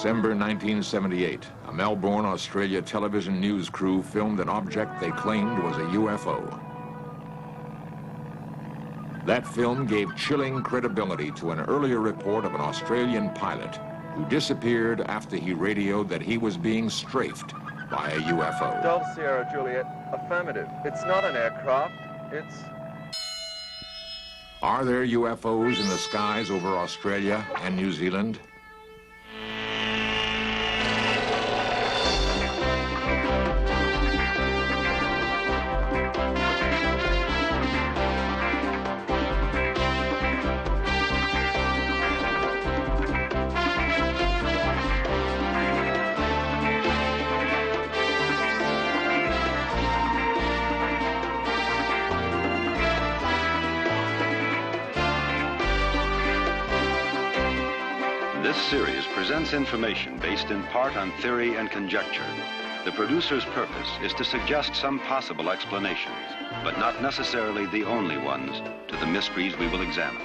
December 1978, a Melbourne, Australia television news crew filmed an object they claimed was a UFO. That film gave chilling credibility to an earlier report of an Australian pilot who disappeared after he radioed that he was being strafed by a UFO. Delta Sierra Juliet, affirmative. It's not an aircraft, it's... Are there UFOs in the skies over Australia and New Zealand? This series presents information based in part on theory and conjecture. The producer's purpose is to suggest some possible explanations, but not necessarily the only ones, to the mysteries we will examine.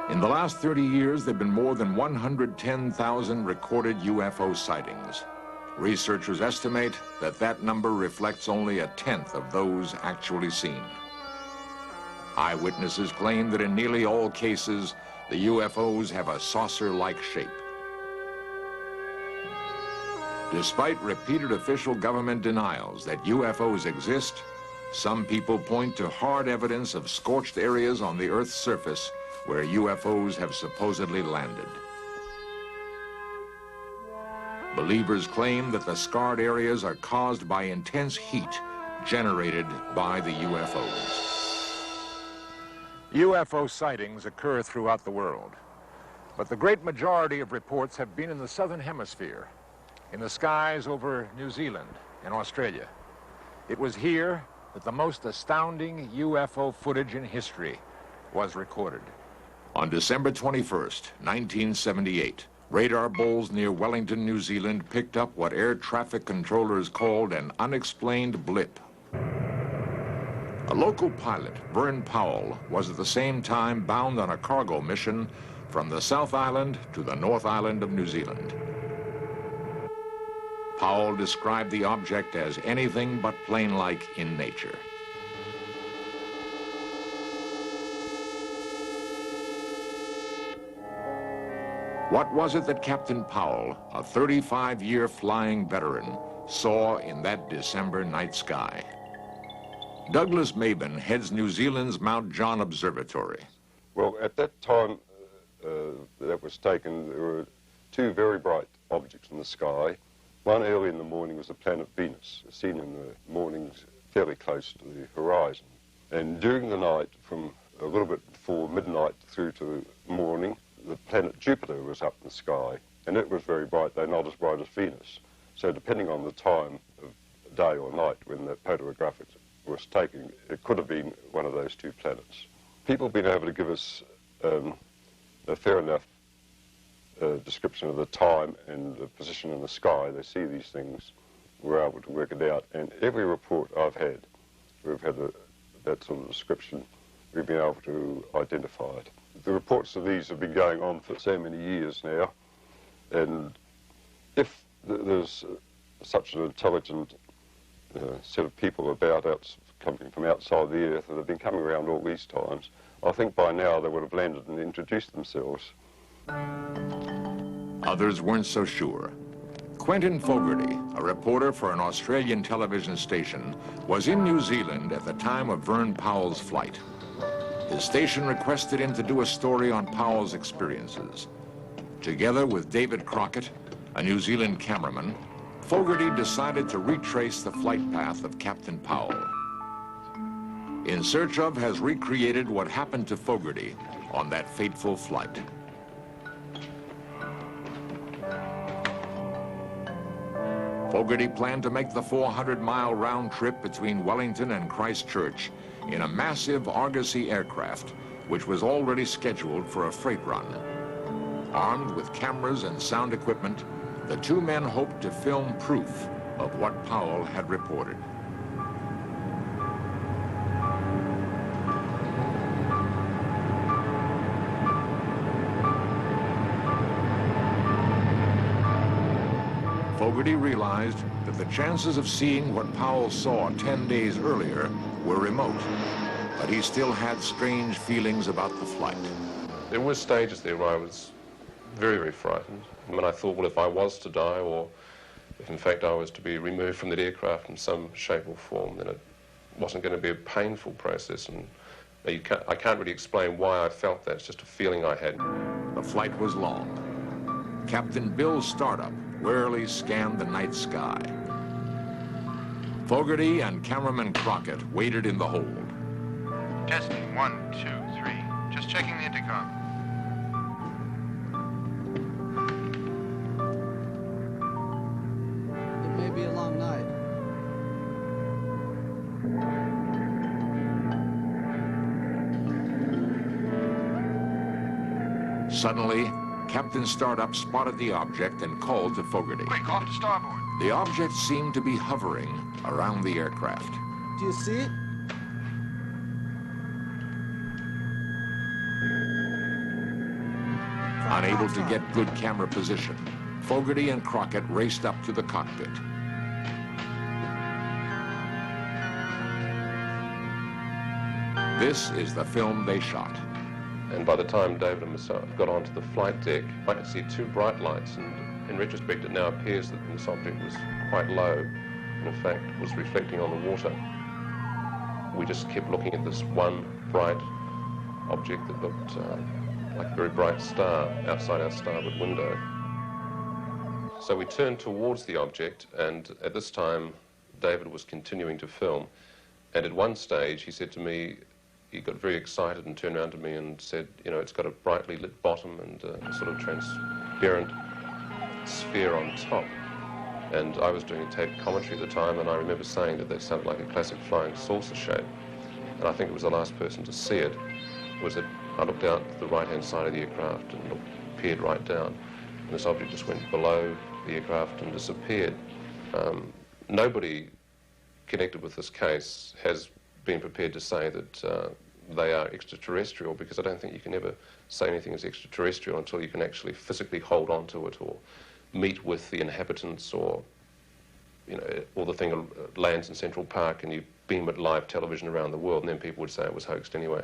In the last 30 years, there have been more than 110,000 recorded UFO sightings. Researchers estimate that that number reflects only a tenth of those actually seen. Eyewitnesses claim that in nearly all cases, the UFOs have a saucer-like shape. Despite repeated official government denials that UFOs exist, some people point to hard evidence of scorched areas on the Earth's surface where UFOs have supposedly landed. Believers claim that the scarred areas are caused by intense heat generated by the UFOs. UFO sightings occur throughout the world, but the great majority of reports have been in the southern hemisphere, in the skies over New Zealand and Australia. It was here that the most astounding UFO footage in history was recorded. On December 21st, 1978, radar bulls near Wellington, New Zealand picked up what air traffic controllers called an unexplained blip. A local pilot, Vern Powell, was at the same time bound on a cargo mission from the South Island to the North Island of New Zealand. Powell described the object as anything but plane-like in nature. What was it that Captain Powell, a 35-year flying veteran, saw in that December night sky? Douglas Maben heads New Zealand's Mount John Observatory. Well, at that time that was taken, there were two very bright objects in the sky. One early in the morning was the planet Venus, seen in the mornings fairly close to the horizon. And during the night, from a little bit before midnight through to morning, the planet Jupiter was up in the sky, and it was very bright, though not as bright as Venus. So depending on the time of day or night when the photograph was taken, it could have been one of those two planets. People have been able to give us a fair enough description of the time and the position in the sky. They see these things, we're able to work it out, and every report I've had, we've had that sort of description, we've been able to identify it. The reports of these have been going on for so many years now, and if there's such an intelligent set of people about coming from outside the Earth that have been coming around all these times, I think by now they would have landed and introduced themselves. Others weren't so sure. Quentin Fogarty, a reporter for an Australian television station, was in New Zealand at the time of Vern Powell's flight. His station requested him to do a story on Powell's experiences. Together with David Crockett, a New Zealand cameraman, Fogarty decided to retrace the flight path of Captain Powell. In Search Of has recreated what happened to Fogarty on that fateful flight. Fogarty planned to make the 400-mile round trip between Wellington and Christchurch in a massive Argosy aircraft, which was already scheduled for a freight run. Armed with cameras and sound equipment, the two men hoped to film proof of what Powell had reported. Fogarty realized that the chances of seeing what Powell saw 10 days earlier were remote, but he still had strange feelings about the flight. There were stages there where I was very, very frightened. And when I thought, well, if I was to die, or if in fact I was to be removed from that aircraft in some shape or form, then it wasn't going to be a painful process. And I can't really explain why I felt that. It's just a feeling I had. The flight was long. Captain Bill's startup warily scanned the night sky. Fogarty and cameraman Crockett waited in the hold. Testing, 1, 2, 3. Just checking the intercom. It may be a long night. Suddenly, Captain Startup spotted the object and called to Fogarty. Quick, off to starboard. The object seemed to be hovering around the aircraft. Do you see it? Unable to get good camera position, Fogarty and Crockett raced up to the cockpit. This is the film they shot. And by the time David and myself got onto the flight deck, I could see two bright lights, and in retrospect it now appears that this object was quite low, and in fact was reflecting on the water. We just kept looking at this one bright object that looked like a very bright star outside our starboard window. So we turned towards the object, and at this time David was continuing to film, and at one stage he said to me, he got very excited and turned around to me and said, you know, it's got a brightly lit bottom and a sort of transparent sphere on top. And I was doing a tape commentary at the time, and I remember saying that that sounded like a classic flying saucer shape. And I think it was the last person to see it. Was that I looked out the right-hand side of the aircraft and peered right down, and this object just went below the aircraft and disappeared. Nobody connected with this case has been prepared to say that they are extraterrestrial, because I don't think you can ever say anything is extraterrestrial until you can actually physically hold on to it or meet with the inhabitants, or, you know, or the thing lands in Central Park and you beam it live television around the world, and then people would say it was hoaxed anyway.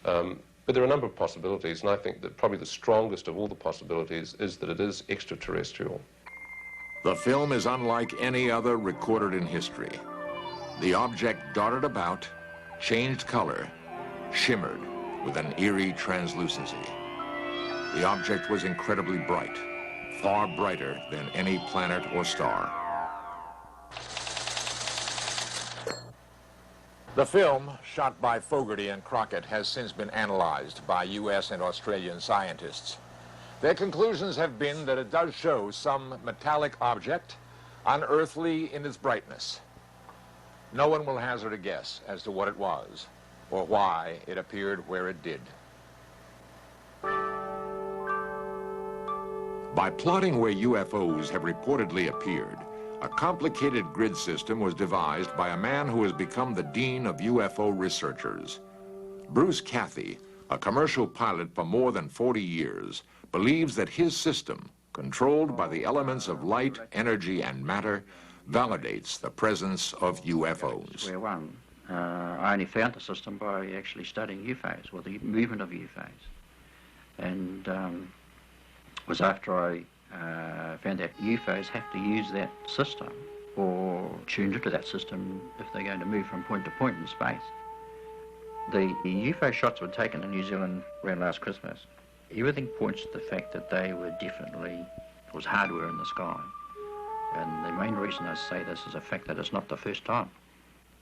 But there are a number of possibilities, and I think that probably the strongest of all the possibilities is that it is extraterrestrial. The film is unlike any other recorded in history. The object darted about, changed color, shimmered with an eerie translucency. The object was incredibly bright, far brighter than any planet or star. The film, shot by Fogarty and Crockett, has since been analyzed by U.S. and Australian scientists. Their conclusions have been that it does show some metallic object, unearthly in its brightness. No one will hazard a guess as to what it was or why it appeared where it did. By plotting where UFOs have reportedly appeared, a complicated grid system was devised by a man who has become the dean of UFO researchers. Bruce Cathy, a commercial pilot for more than 40 years, believes that his system, controlled by the elements of light, energy, and matter, validates the presence of UFOs. Square one. I only found the system by actually studying UFOs, or the movement of UFOs. And it was after I found that UFOs have to use that system or tune into that system if they're going to move from point to point in space. The UFO shots were taken in New Zealand around last Christmas. Everything points to the fact that they were definitely, it was hardware in the sky. And the main reason I say this is the fact that it's not the first time.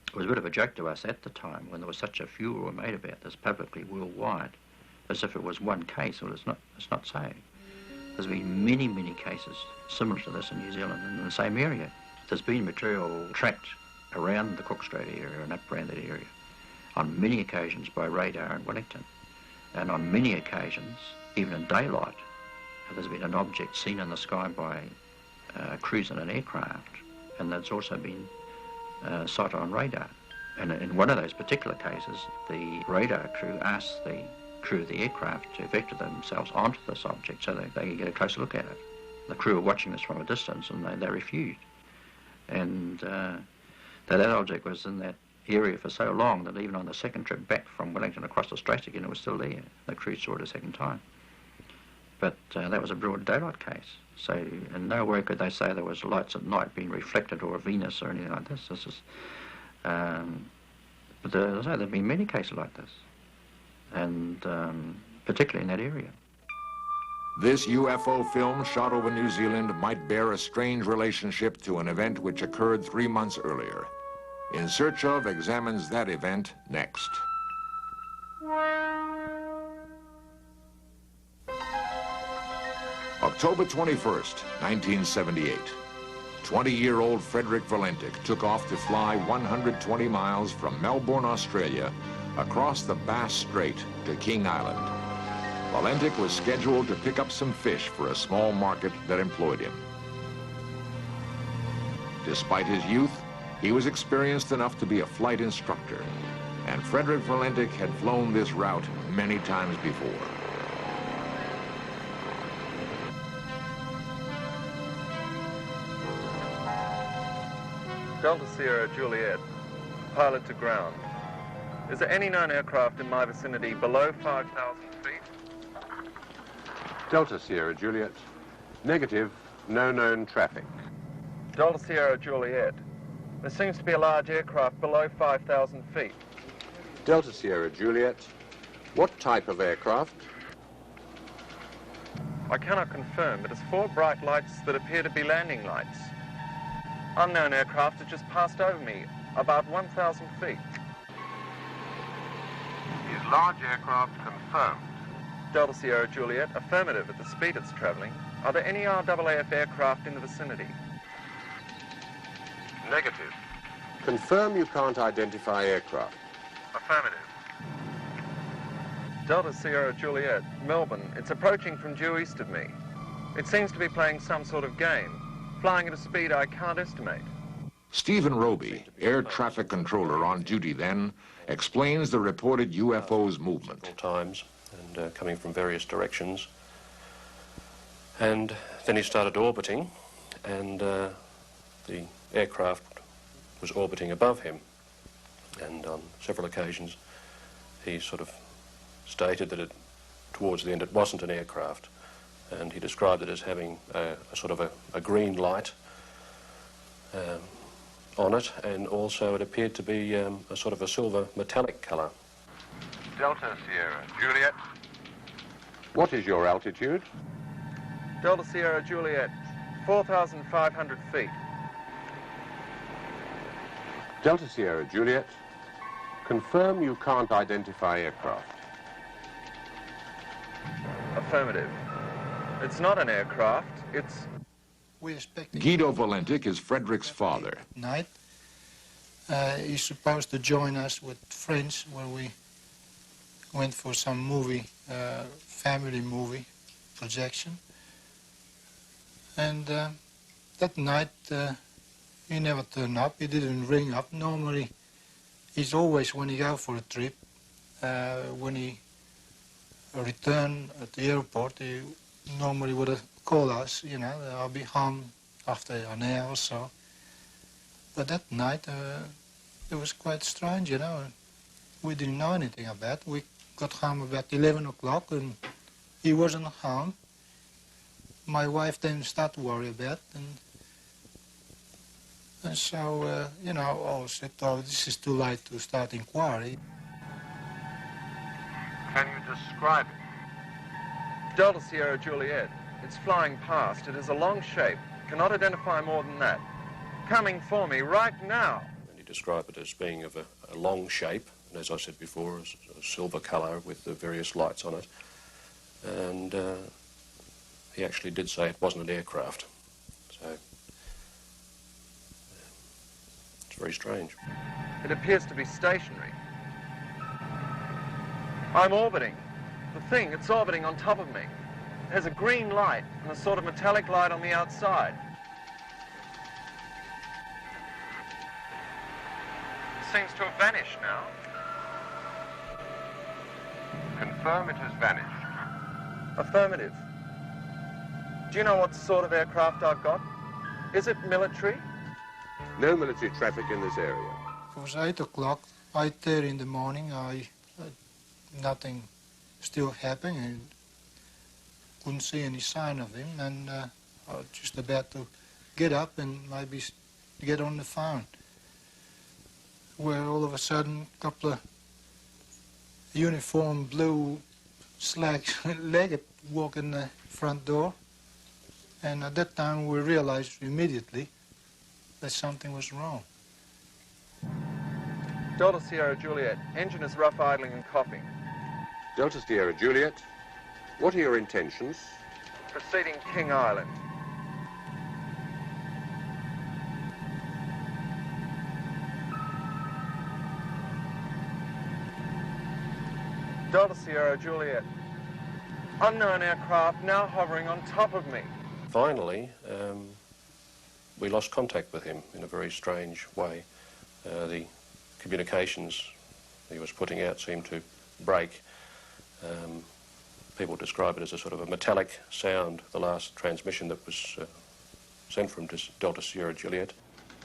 It was a bit of a joke to us at the time when there was such a furor made about this publicly worldwide, as if it was one case. Well, it's not so. There's been many, many cases similar to this in New Zealand and in the same area. There's been material tracked around the Cook Strait area and up around that area on many occasions by radar in Wellington. And on many occasions, even in daylight, there's been an object seen in the sky by cruising an aircraft, and that's also been sighted on radar. And in one of those particular cases, the radar crew asked the crew of the aircraft to vector themselves onto this object so that they could get a closer look at it. The crew were watching this from a distance, and they refused. And that object was in that area for so long that even on the second trip back from Wellington across the Straits again, it was still there. The crew saw it a second time. But that was a broad daylight case. So in no way could they say there was lights at night being reflected or a Venus or anything like this. This is, but there have been many cases like this, and particularly in that area. This UFO film shot over New Zealand might bear a strange relationship to an event which occurred 3 months earlier. In Search Of examines that event next. October 21st, 1978. 20-year-old Frederick Valentic took off to fly 120 miles from Melbourne, Australia, across the Bass Strait to King Island. Valentic was scheduled to pick up some fish for a small market that employed him. Despite his youth, he was experienced enough to be a flight instructor, and Frederick Valentic had flown this route many times before. Delta Sierra Juliet, pilot to ground. Is there any known aircraft in my vicinity below 5,000 feet? Delta Sierra Juliet, negative, no known traffic. Delta Sierra Juliet, there seems to be a large aircraft below 5,000 feet. Delta Sierra Juliet, what type of aircraft? I cannot confirm, but it's 4 bright lights that appear to be landing lights. Unknown aircraft have just passed over me, about 1,000 feet. Is large aircraft confirmed? Delta Sierra Juliet, affirmative at the speed it's travelling. Are there any RAAF aircraft in the vicinity? Negative. Confirm you can't identify aircraft. Affirmative. Delta Sierra Juliet, Melbourne. It's approaching from due east of me. It seems to be playing some sort of game, flying at a speed I can't estimate. Stephen Roby, air traffic controller on duty then, explains the reported UFO's movement. Times and coming from various directions. And then he started orbiting, and the aircraft was orbiting above him. And on several occasions, he sort of stated that towards the end it wasn't an aircraft. And he described it as having a sort of a green light on it, and also it appeared to be a sort of a silver metallic colour. Delta Sierra Juliet. What is your altitude? Delta Sierra Juliet, 4,500 feet. Delta Sierra Juliet, confirm you can't identify aircraft. Affirmative. It's not an aircraft, it's... Guido Valentic is Frederick's father. Night. He's supposed to join us with friends where we went for some movie, family movie projection. And that night he never turned up, he didn't ring up. Normally he's always, when he go for a trip, when he return at the airport, he normally would have called us, you know, I'll be home after an hour or so. But that night, it was quite strange, you know. We didn't know anything about it. We got home about 11 o'clock and he wasn't home. My wife then started to worry about it. And so, you know, I said, oh, this is too late to start inquiry. Can you describe it? Delta Sierra Juliet. It's flying past. It is a long shape. Cannot identify more than that. Coming for me right now. And he described it as being of a long shape, and as I said before, a silver colour with the various lights on it. And he actually did say it wasn't an aircraft. So it's very strange. It appears to be stationary. I'm orbiting. The thing, it's orbiting on top of me. It has a green light and a sort of metallic light on the outside. seems to have vanished now. Confirm it has vanished. Affirmative. Do you know what sort of aircraft I've got? Is it military? No military traffic in this area. It was 8 o'clock, 8:30 in the morning. Nothing still happening. I couldn't see any sign of him, and I was just about to get up and maybe get on the phone, where all of a sudden a couple of uniformed blue slack-legged walk in the front door, and at that time we realized immediately that something was wrong. Delta Sierra Juliet, engine is rough idling and coughing. Delta Sierra Juliet, what are your intentions? Proceeding King Island. Delta Sierra Juliet, unknown aircraft now hovering on top of me. Finally, we lost contact with him in a very strange way. The communications he was putting out seemed to break. People describe it as a sort of a metallic sound, the last transmission that was sent from Delta Sierra Juliet.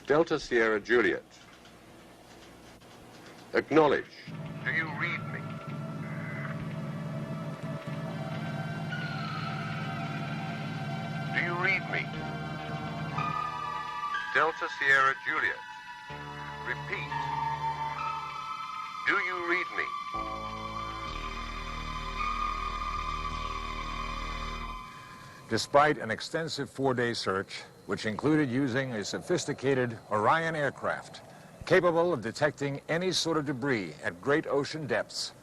Delta Sierra Juliet. Acknowledge. Do you read me? Do you read me? Delta Sierra Juliet. Repeat. Do you read me? Despite an extensive 4-day search, which included using a sophisticated Orion aircraft capable of detecting any sort of debris at great ocean depths,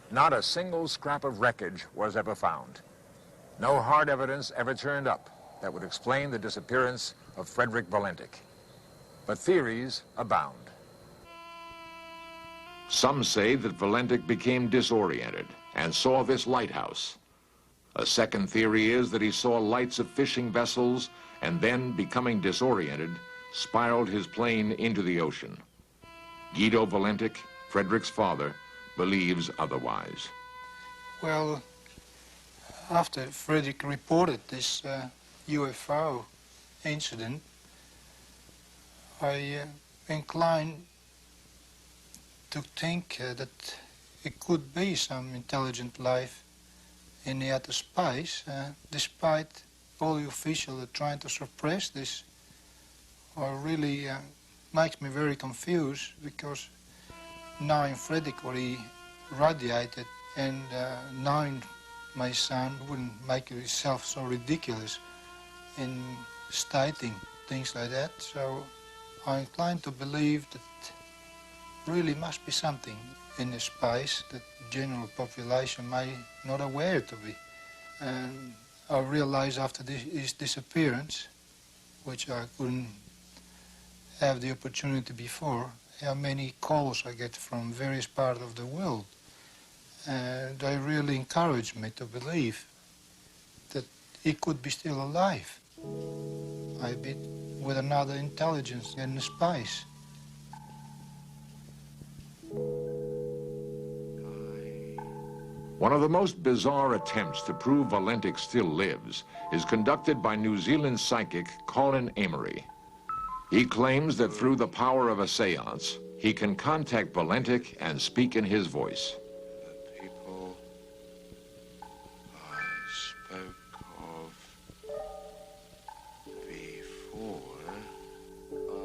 not a single scrap of wreckage was ever found. No hard evidence ever turned up that would explain the disappearance of Frederick Valentic. But theories abound. Some say that Valentic became disoriented and saw this lighthouse. A second theory is that he saw lights of fishing vessels and then, becoming disoriented, spiraled his plane into the ocean. Guido Valentic, Frederick's father, believes otherwise. Well, after Frederick reported this UFO incident, I inclined to think that it could be some intelligent life in the outer space, despite all the officials are trying to suppress this. Or really makes me very confused, because knowing Frederick what he radiated and knowing my son wouldn't make himself so ridiculous in stating things like that. So I'm inclined to believe that really must be something in the space that the general population may not aware to be. And I realized after his disappearance, which I couldn't have the opportunity before, how many calls I get from various parts of the world. And they really encouraged me to believe that he could be still alive, maybe with another intelligence in the space. One of the most bizarre attempts to prove Valentic still lives is conducted by New Zealand psychic Colin Amory. He claims that through the power of a seance, he can contact Valentic and speak in his voice. The people I spoke of before,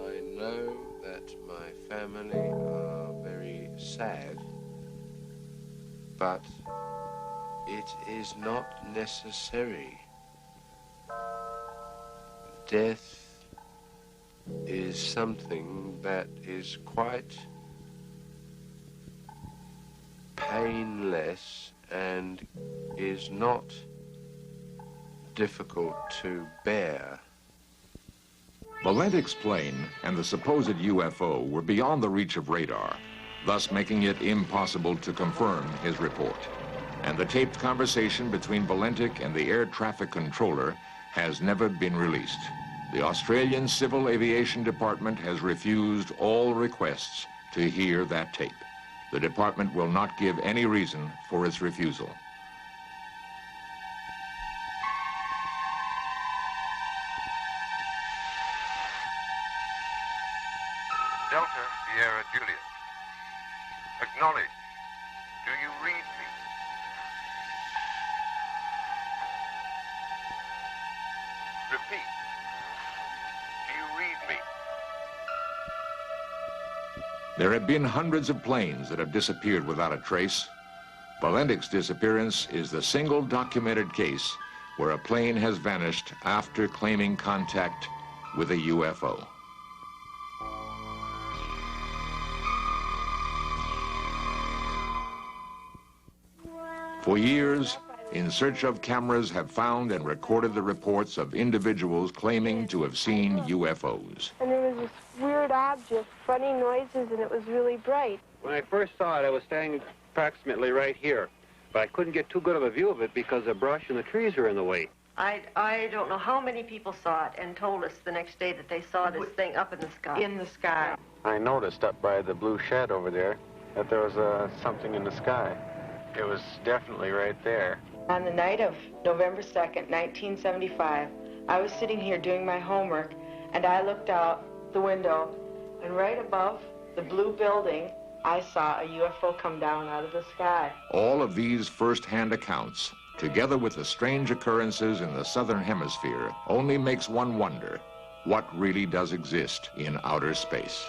I know that my family are very sad, but it is not necessary. Death is something that is quite painless and is not difficult to bear. Valentic's plane and the supposed UFO were beyond the reach of radar, thus making it impossible to confirm his report. And the taped conversation between Valentic and the air traffic controller has never been released. The Australian Civil Aviation Department has refused all requests to hear that tape. The department will not give any reason for its refusal. Delta Sierra Juliet. Acknowledge. Do you read me? Repeat. Do you read me? There have been hundreds of planes that have disappeared without a trace. Valendic's disappearance is the single documented case where a plane has vanished after claiming contact with a UFO. For years, In Search of cameras have found and recorded the reports of individuals claiming to have seen UFOs. And there was this weird object, funny noises, and it was really bright. When I first saw it, I was standing approximately right here, but I couldn't get too good of a view of it because the brush and the trees are in the way. I don't know how many people saw it and told us the next day that they saw this thing up in the sky. In the sky. I noticed up by the blue shed over there that there was something in the sky. It was definitely right there. On the night of November 2nd, 1975, I was sitting here doing my homework, and I looked out the window, and right above the blue building, I saw a UFO come down out of the sky. All of these first-hand accounts, together with the strange occurrences in the southern hemisphere, only makes one wonder what really does exist in outer space.